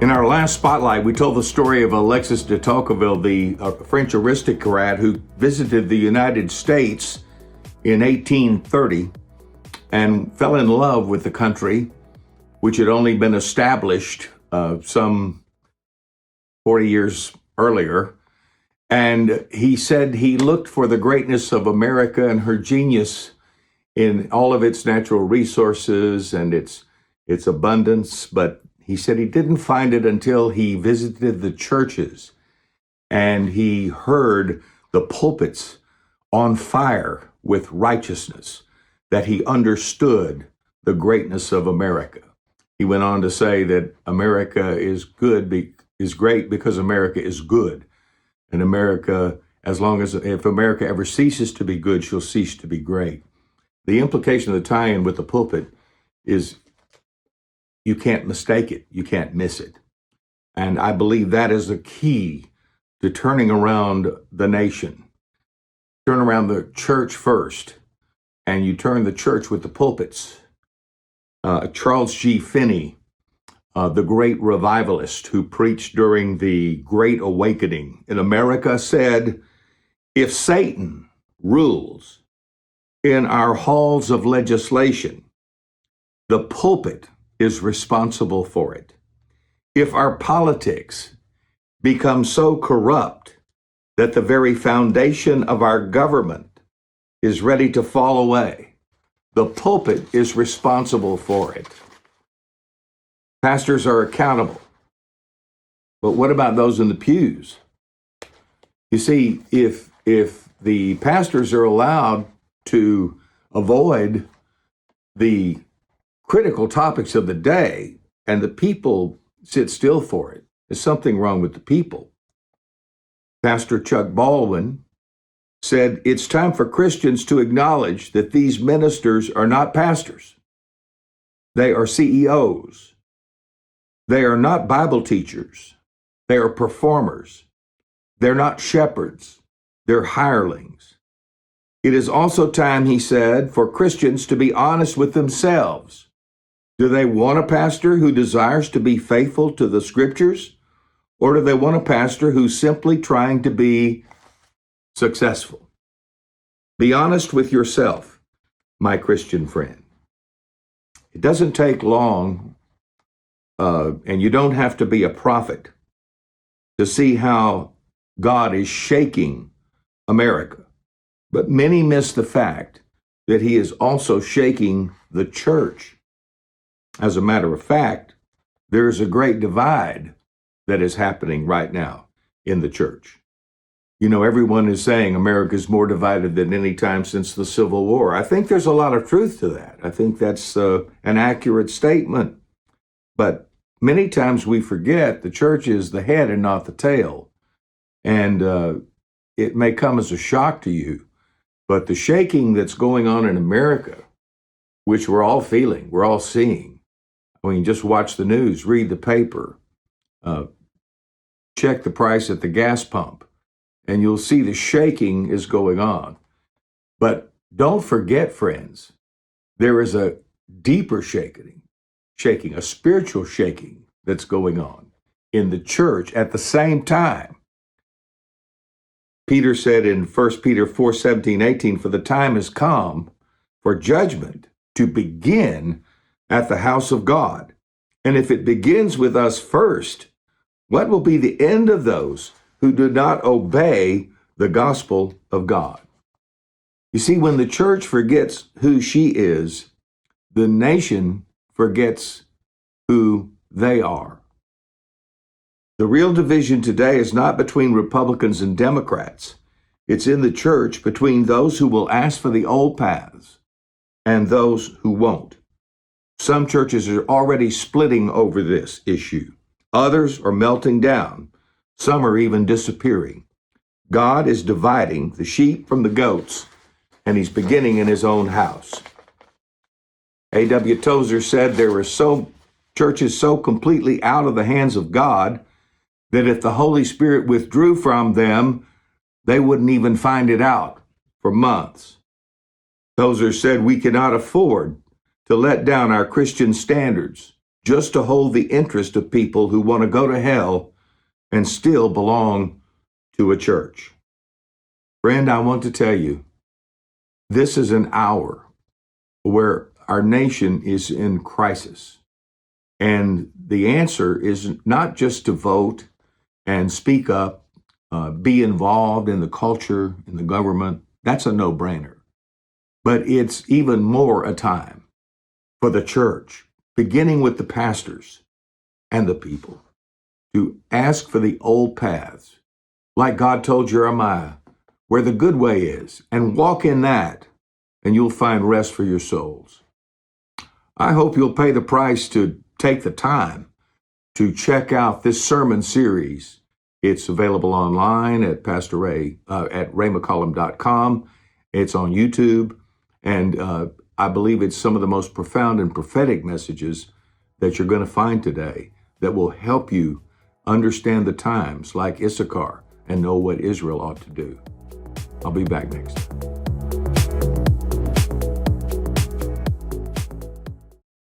In our last spotlight, we told the story of Alexis de Tocqueville, the French aristocrat who visited the United States in 1830 and fell in love with the country, which had only been established some 40 years earlier. And he said he looked for the greatness of America and her genius in all of its natural resources and its abundance, but he said he didn't find it until he visited the churches and he heard the pulpits on fire with righteousness, that he understood the greatness of America. He went on to say that America is great because America is good. And America, if America ever ceases to be good, she'll cease to be great. The implication of the tie-in with the pulpit is you can't mistake it. You can't miss it. And I believe that is the key to turning around the nation. Turn around the church first, and you turn the church with the pulpits. Charles G. Finney, the great revivalist who preached during the Great Awakening in America, said, "If Satan rules in our halls of legislation, the pulpit is responsible for it. If our politics become so corrupt that the very foundation of our government is ready to fall away, the pulpit is responsible for it." Pastors are accountable. But what about those in the pews? You see, if the pastors are allowed to avoid the critical topics of the day and the people sit still for it, there's something wrong with the people. Pastor Chuck Baldwin said, "It's time for Christians to acknowledge that these ministers are not pastors. They are CEOs. They are not Bible teachers. They are performers. They're not shepherds. They're hirelings." It is also time, he said, for Christians to be honest with themselves. Do they want a pastor who desires to be faithful to the scriptures? Or do they want a pastor who's simply trying to be successful? Be honest with yourself, my Christian friend. It doesn't take long, and you don't have to be a prophet to see how God is shaking America. But many miss the fact that he is also shaking the church. As a matter of fact, there is a great divide that is happening right now in the church. You know, everyone is saying America is more divided than any time since the Civil War. I think there's a lot of truth to that. I think that's an accurate statement. But many times we forget the church is the head and not the tail. And it may come as a shock to you, but the shaking that's going on in America, which we're all feeling, we're all seeing. I mean, just watch the news, read the paper, check the price at the gas pump, and you'll see the shaking is going on. But don't forget, friends, there is a deeper shaking, a spiritual shaking that's going on in the church at the same time. Peter said in 1 Peter 4:17-18, "For the time has come for judgment to begin at the house of God. And if it begins with us first, what will be the end of those who do not obey the gospel of God?" You see, when the church forgets who she is, the nation forgets who they are. The real division today is not between Republicans and Democrats. It's in the church between those who will ask for the old paths and those who won't. Some churches are already splitting over this issue. Others are melting down. Some are even disappearing. God is dividing the sheep from the goats, and he's beginning in his own house. A.W. Tozer said there were churches so completely out of the hands of God that if the Holy Spirit withdrew from them, they wouldn't even find it out for months. Tozer said we cannot afford to let down our Christian standards just to hold the interest of people who want to go to hell and still belong to a church. Friend, I want to tell you, this is an hour where our nation is in crisis. And the answer is not just to vote and speak up, be involved in the culture, in the government. That's a no-brainer. But it's even more a time for the church, beginning with the pastors and the people, to ask for the old paths, like God told Jeremiah, where the good way is, and walk in that, and you'll find rest for your souls. I hope you'll pay the price to take the time to check out this sermon series. It's available online at Pastor Ray, at raymccollum.com. It's on YouTube, and I believe it's some of the most profound and prophetic messages that you're going to find today that will help you understand the times like Issachar and know what Israel ought to do. I'll be back next time.